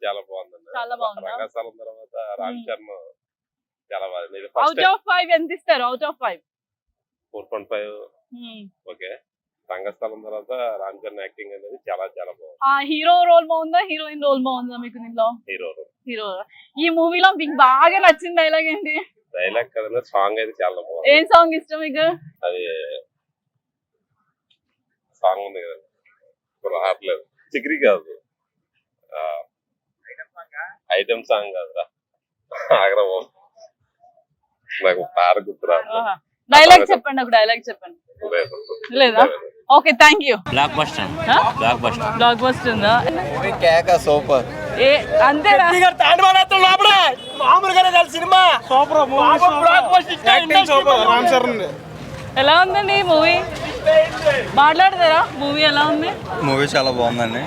చాలా బాగుందండి. చాలా బాగుందా? రంగస్థలం తర్వాత రామ్ చరణ్ చాలా బాగుంది. ఇది అవుట్ ఫస్ట్ ఆఫ్ 5 ఎంత ఇస్తారు? Out of 5. 4.5 ఓకే. రంగస్థలం తర్వాత రామ్ చరణ్ యాక్టింగ్ అనేది చాలా చాలా బాగుంది. ఆ హీరో రోల్ బాగుందా, హీరోయిన్ రోల్ బాగుందా మీకు దీంట్లో? Hero hero. ఈ మూవీలో మీకు బాగా నచ్చిన డైలాగ్ ఏంటి? డైలాగ్ కదండి, సాంగ్ అయితే చాలా బాగుంది. ఏం సాంగ్ ఇష్టం మీకు? అది సాంగ్ ఉంది కదా, ఇప్పుడు రావట్లేదు. చిక్రీ కాదు, ఐటమ్ సాంగ్ కాదురా, ఆగ్రా బాబు. నాకు పాట గుర్తు రావట్లేదు. డైలాగ్ చెప్పండి, ఒక డైలాగ్ చెప్పండి. లేదా? Okay, thank you. Block buster. Block buster ఉందా? మూవీ కేక సూపర్. అంతేనా? ఎలా ఉందండి మూవీ? మాట్లాడతారా? మూవీ ఎలా ఉంది? మూవీ చాలా బాగుందండి.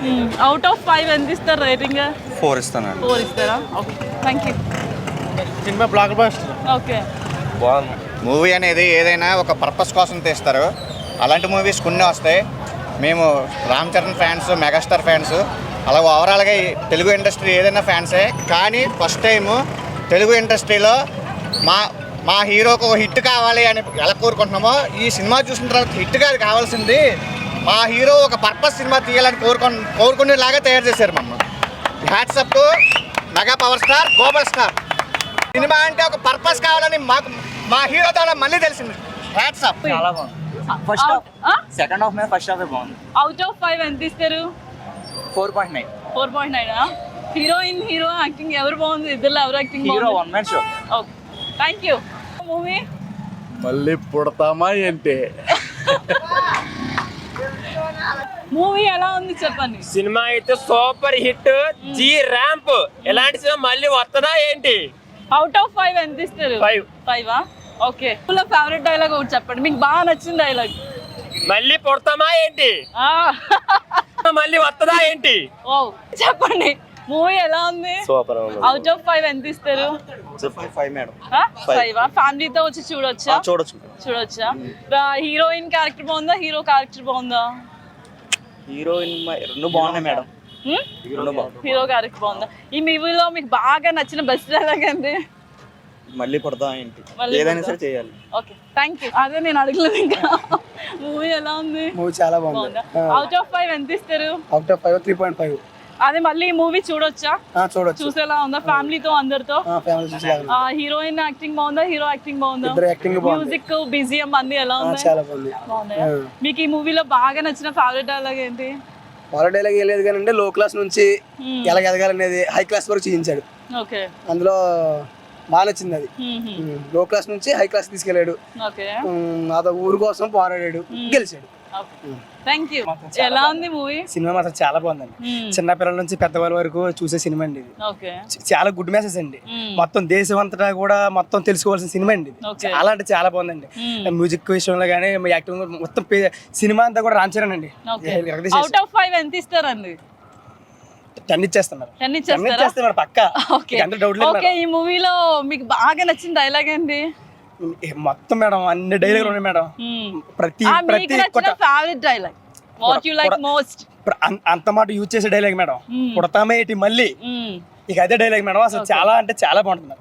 అవుట్ ఆఫ్ 5 ఎంత ఇస్తారు రేటింగ్? 4 ఇస్తానండి. 4 ఇస్తారా? Okay, thank you. Cinema block buster. Okay. బాగుంది. మూవీ అనేది ఏదైనా ఒక పర్పస్ కోసం తీస్తారు. అలాంటి మూవీస్ కొన్ని వస్తాయి. మేము Ram Charan fans, megastar fans, అలా ఓవరాల్గా తెలుగు ఇండస్ట్రీ ఏదైనా ఫ్యాన్సే. కానీ ఫస్ట్ టైము తెలుగు ఇండస్ట్రీలో మా హీరోకి ఒక హిట్ కావాలి అని ఎలా కోరుకుంటున్నామో, ఈ సినిమా చూసిన తర్వాత హిట్ కాదు కావాల్సింది, మా హీరో ఒక పర్పస్ సినిమా తీయాలని కోరుకునేలాగా తయారు చేశారు మమ్మల్ని. Hats off to mega power star, global star. Cinema అంటే ఒక పర్పస్ కావాలని మా హీరో ద్వారా మళ్ళీ తెలిసింది. హ్యాట్సప్. చాలా బాగుంది. ఫస్ట్ హాఫ్, సెకండ్ హాఫ్ మీద ఫస్ట్ హాఫ్ బాగుంది. అవుట్ ఆఫ్ 5 ఎంత ఇస్తారు? 4.9. 4.9. హీరోయిన్, హీరో యాక్టింగ్ ఎవరు బాగుంది? ఇద్దరు ఎవరు యాక్టింగ్ హీరో బాగుంది? One man show. Okay, thank you. Movie మళ్ళీ పుడతామా ఏంటి? మూవీ ఎలా ఉంది చెప్పండి. సినిమా అయితే సూపర్ హిట్. జీ ర్యాంప్. ఎలాంటి సినిమా మళ్ళీ వస్తుందా ఏంటి? అవుట్ ఆఫ్ 5 ఎంత ఇస్తారు? 5. ఓకే. ఫేవరెట్ డైలాగ్ ఒకటి చెప్పండి, మీకు బాగా నచ్చిన డైలాగ్. మళ్ళీ పుడతామా ఏంటి? మళ్ళీ వస్తుందా ఏంటి? ఓ చెప్పండి. మూవీ ఎలా ఉంది? సూపర్. అవుట్ ఆఫ్ 5 ఎంత ఇస్తారు? 5 మేడం. 5. ఫ్యామిలీతో వచ్చి చూడొచ్చా? చూడొచ్చా? హీరోయిన్ క్యారెక్టర్ బాగుందా, హీరో క్యారెక్టర్ బాగుందా? హీరోయిన్ రెండు బాగున్నాయి మేడం. హీరో క్యారెక్టర్ బాగుందా? ఈ మూవీలో మీకు బాగా నచ్చిన బెస్ట్ డైలాగ్ ఏంటి? మళ్ళీ పుడతా ఏంటి? మళ్ళీ ఏదైనా పుడతా. సరే చేయాలి. Okay, thank you. అదే నేను అడగలేదు ఇంకా. మూవీ ఎలా ఉంది? మూవీ చాలా బాగుందా? అవుట్ ఆఫ్ 5 ఎంత ఇస్తారు? Out of 5 3.5. అదే మళ్ళీ మూవీ చూడొచ్చా? చూడొచ్చు. చూసేలా ఉందా? ఫ్యామిలీతో అందరితో? ఫ్యామిలీ చూసేలాగా. హీరోయిన్ యాక్టింగ్ బాగుందా, హీరో యాక్టింగ్ బాగుందా? ఇద్దరు యాక్టింగ్ బాగుంది. మ్యూజిక్, బీజిఎం అన్ని ఎలా ఉన్నాయి? చాలా బాగుంది. బాగున్నాయా? మీకు ఈ మూవీలో బాగా నచ్చిన ఫేవరెట్ డైలాగ్ ఏంటి? వాళ్ళ డైలాగ్ ఏం లేదు కానీ లో క్లాస్ నుంచి ఎలా ఎదగాలనేది హై క్లాస్ వరకు చూపించాడు. ఓకే. అందులో బాగా నచ్చింది అది. లో క్లాస్ నుంచి హై క్లాస్ తీసుకెళ్ళాడు. ఓకే. అదో ఊరు కోసం పోరాడాడు, గెలిచాడు. Thank you. ఎలా ఉంది మూవీ? సినిమా మాత్రం చాలా బాగుందండి. చిన్న పిల్లల నుంచి పెద్దవాళ్ళ వరకు చూసే సినిమా అండి ఇది. ఓకే. చాలా గుడ్ మెసేజ్ అండి. మొత్తం దేశం అంతటా కూడా మొత్తం తెలుసుకోవాల్సిన సినిమా అండి ఇది. చాలా అంటే చాలా బాగుందండి. మ్యూజిక్ విషయంలో కానీ, యాక్టింగ్, మొత్తం సినిమా అంతా కూడా రామ్ చరణ్ అండి. అవుట్ ఆఫ్ 5 ఎంత ఇస్తారండి? 10 ఇచ్చేస్తున్నారు. 10 ఇచ్చేస్తారు పక్కా. డౌట్ లేదు. ఓకే. ఈ మూవీలో మీకు బాగా నచ్చిన డైలాగ్ ఏంటి? మొత్తం మేడం అన్ని డైలాగులు ఉన్నాయి మేడం. ప్రతి favourite dialogue what you like most? అంత మాట యూజ్ చేసే డైలాగ్ మేడం. పుడతామే ఏంటి మళ్ళీ, ఇక అదే డైలాగ్ మేడం. అసలు చాలా అంటే చాలా బాగుంటుంది.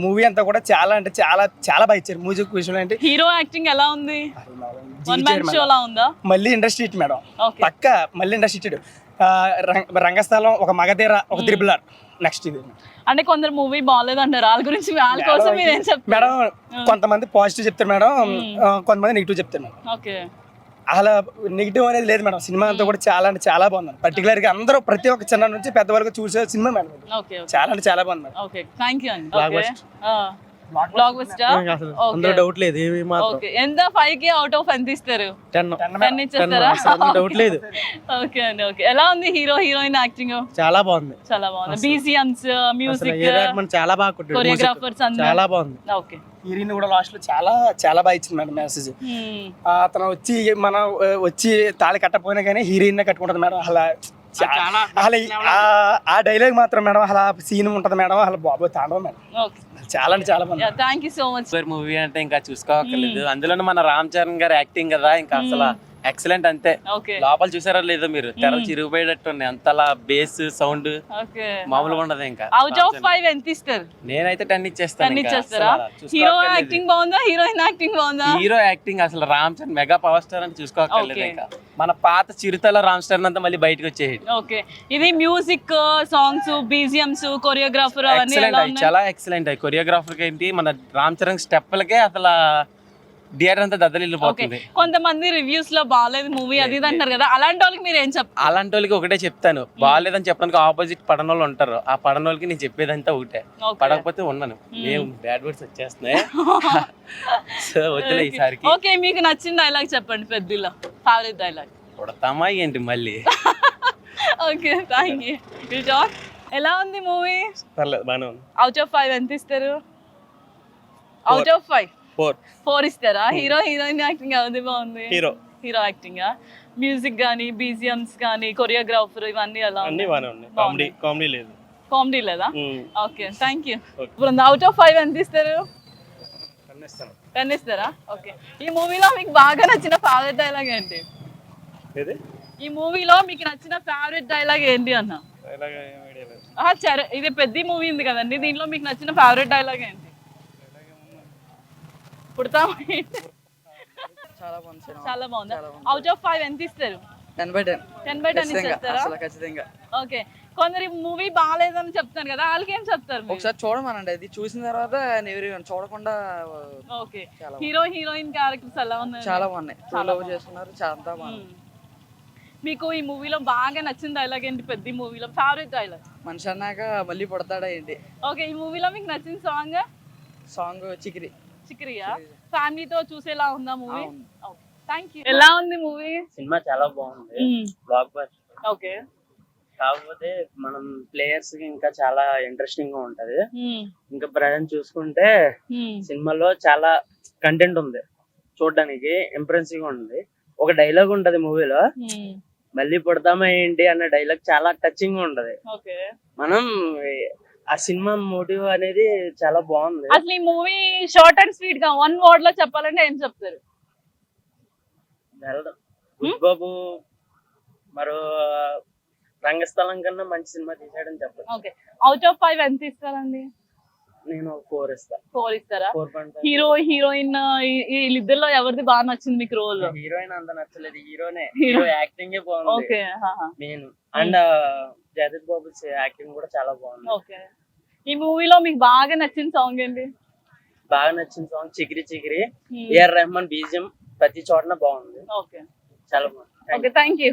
మూవీ అంతా కూడా చాలా అంటే చాలా చాలా బాగా ఇచ్చారు. మ్యూజిక్ విషయంలో ఏంటి, హీరో యాక్టింగ్ ఎలా ఉంది? వన్ మ్యాన్ షో లా ఉందా? మళ్ళీ ఇండస్ట్రీ హిట్ మేడం. పక్క మళ్ళీ ఇండస్ట్రీ హిట్. రంగస్థలం, ఒక మగధీర, ఒక త్రిబుల్ ఆర్. నెక్స్ట్ ఇది అంటే కొందరు మూవీ బాగాలేదు అంటారు, వాళ్ళ గురించి వాళ్ళ కోసం మీరు ఏం చెప్తారు మేడం? కొంతమంది పాజిటివ్ చెప్తారు మేడం, కొంతమంది నెగిటివ్ చెప్తారు మేడం. ఓకే. అలా నెగిటివ్ అనేది లేదు మేడం. సినిమా అంతా కూడా చాలా అంటే చాలా బాగుంది. పర్టికులర్ గా అందరూ ప్రతి ఒక్క చిన్న నుంచి పెద్ద వరకు చూసే సినిమా మేడం. చాలా అంటే చాలా బాగుంది మేడం. ఓకే, థ్యాంక్ యూ అండి. Block buster. అందులో డౌట్ లేదు ఏమీ మాత్రం. ఓకే. ఎంత 5 కి అవుట్ ఆఫ్ ఎంత ఇస్తారు? 10 ఇచ్చేస్తారా? డౌట్ లేదు. ఓకే అండి. ఓకే. ఎలా ఉంది హీరో హీరోయిన్ యాక్టింగ్? చాలా బాగుంది. చాలా బాగుంది. బీజిఎమ్స్, మ్యూజిక్, చాలా బాగా కొట్టాడు. కొరియోగ్రాఫర్స్ అందరూ చాలా బాగుంది. ఓకే. హీరోయిన్ కూడా లాస్ట్ లో చాలా చాలా బాగా ఇచ్చింది మేడం మెసేజ్. అతను వచ్చి మనం వచ్చి తాళి కట్టపోయినా కానీ హీరోయిన్ కట్టుకుంటది మేడం. అలా అలా ఆ డైలాగ్ మాత్రం మేడం, అలా సీన్ ఉంటది మేడం. అలా బాబు తాండవ మేడం. చాలా అంటే చాలా బాగుంది. Thank you so much. Movie అంటే ఇంకా చూసుకోవక్కర్లేదు. అందులోనే మన రామ్ చరణ్ గారి యాక్టింగ్ కదా, ఇంకా అసలు ఎక్సలెంట్ అంతే. ఓకే లోపల చూసారా లేదో మీరు, తెర చిరిగిపోయేటట్టు ఉన్నాయి అంతలా బేస్ సౌండ్ ఓకే మామూలుగా ఉండదు. ఇంకా అవుట్ ఆఫ్ 5 ఎంత ఇస్తారు? నేనైతే 10 ఇచ్చేస్తాను. 10 ఇచ్చేస్తారా? హీరో యాక్టింగ్ బాగుందా, హీరోయిన్ యాక్టింగ్ బాగుందా? హీరో యాక్టింగ్ అసలు Ram Charan mega power star అని చూసుకోక్కర్లేదు. Okay. ఇంకా మన పాత చిరుతల రామ్ చరణ్ అంతా మళ్ళీ బయటకు వచ్చేది. ఓకే ఇది మ్యూజిక్, సాంగ్స్, బీజిఎంస్, కొరియోగ్రాఫర్ అవన్నీ ఎక్సలెంట్ ఎలా అయ్యి, ఉన్నాయి? చాలా ఎక్సలెంట్ అయ్యి. కొరియోగ్రాఫర్ ఏంటి మన రామ్ చరణ్ స్టెప్లకే అసలు థియేటర్ అంతా ఓకే దద్దలిల్లిపోతుంది. కొంతమంది రివ్యూస్ లో బాగాలేదు మూవీ అది ఇది అంటారు కదా, అలాంటి వాళ్ళకి మీరు ఏం చెప్తారు? అలాంటి వాళ్ళకి ఒకటే చెప్తాను, బాగాలేదని చెప్పడానికి ఆపోజిట్ పడనోళ్ళు ఉంటారు. ఆ పడనోళ్ళకి నేను చెప్పేదంతా ఒకటే, Okay. పడకపోతే ఉన్నాను. మేము బ్యాడ్ వర్డ్స్ వచ్చేస్తున్నాయి. సో వద్దులే ఈసారికి. ఓకే మీకు నచ్చిన డైలాగ్ చెప్పండి, పెద్దలో ఫేవరెట్ డైలాగ్. కొడతామా ఏంటి మళ్ళీ? Okay thank you. జాన్ ఎలా ఉంది మూవీ? పర్లేదు బాగానే ఉంది. అవుట్ ఆఫ్ 5 ఎంత ఇస్తారు? అవుట్ ఆఫ్ 5 4 ఇస్తారా? హీరో హీరోయిన్ యాక్టింగ్ అది బాగుంది. హీరో యాక్టింగ్, మ్యూజిక్ గానీ, బీజిఎంస్ గానీ, కొరియోగ్రాఫర్ ఇవన్నీ ఎలా అన్ని బాగానే ఉన్నాయి. కామెడీ లేదు. కామెడీ లేదా? Okay thank you. ఇప్పుడు అవుట్ ఆఫ్ 5 ఎంత ఇస్తారు? 10 ఇస్తారా? ఓకే ఈ మూవీలో మీకు బాగా నచ్చిన ఫేవరెట్ డైలాగ్ ఏంటి? ఈ మూవీలో మీకు నచ్చిన ఫేవరెట్ డైలాగ్ ఏంటి అన్న? ఇది పెద్ద మూవీ ఉంది కదండి, దీంట్లో మీకు నచ్చిన ఫేవరెట్ డైలాగ్ ఏంటి? పుడతామా? చాలా బాగుందా? అవుట్ ఆఫ్ 5 ఎంత ఇస్తారు? 10/10 ఇస్తారా? ఖచ్చితంగా. ఓకే కొందరు మూవీ బాగాలేదని చెప్తాను కదా, వాళ్ళకి ఏం చెప్తారు మీరు? ఒకసారి చూడమనండి, అది చూసిన తర్వాత చూడకుండా. ఓకే హీరో హీరోయిన్ క్యారెక్టర్స్ ఎలా ఉన్నాయి? చాలా బాగున్నాయి. లవ్ చేస్తున్నారు, చాలా బాగుంది. మీకు ఈ మూవీలో బాగా నచ్చిన డైలాగ్ ఏంటి? పెద్ద మూవీలో ఫేవరెట్ డైలాగ్? మనిషి అన్నాక మళ్ళీ పుడతాడా ఏంటి. ఓకే ఈ మూవీలో మీకు నచ్చిన సాంగ్ చికిరి. చిక్రియా ఫ్యామిలీతో చూసేలా ఉందా మూవీ? Thank you. ఎలా ఉంది మూవీ? సినిమా చాలా బాగుంది, బ్లాక్ బస్టర్. ఓకే కాకపోతే మనం ప్లేయర్స్ కి ఇంకా చాలా ఇంట్రెస్టింగ్ గా ఉంటది. ఇంకా ప్రజెంట్ చూసుకుంటే సినిమాలో చాలా కంటెంట్ ఉంది, చూడడానికి ఇంప్రెసివ్ గా ఉంది. ఒక డైలాగ్ ఉంటది మూవీలో, మళ్ళీ పుడతామా ఏంటి అన్న డైలాగ్ చాలా టచింగ్ గా ఉంటది. ఓకే మనం ఆ సినిమా మోటివ్ అనేది చాలా బాగుంది. అసలు ఈ మూవీ షార్ట్ అండ్ స్వీట్ గా 1 వర్డ్ లో చెప్పాలంటే ఏం చెప్తారు? బాబు మరో రంగస్థలం కన్నా మంచి సినిమా తీసాడని చెప్పాలి. ఓకే అవుట్ ఆఫ్ 5 ఎంత ఇస్తారండి? నేను 4 ఇస్తా. 4 ఇస్తారా? 4.5. హీరో హీరోయిన్ వీళ్ళిద్దరిలో ఎవరిది బాగా నచ్చింది మీకు రోల్? హీరోయిన్ అంత నచ్చలేదు, హీరో యాక్టింగ్ బాగుంది. ఓకే నేను అండ్ జగదీష్ బాబు యాక్టింగ్ కూడా చాలా బాగుంది. ఓకే ఈ మూవీలో మీకు బాగా నచ్చిన సాంగ్ ఏంటి? బాగా నచ్చిన song Chikiri Chikiri. AR Rahman BGM ప్రతి చోటన బాగుంది, ఓకే చాలా బాగుంది. Okay thank you.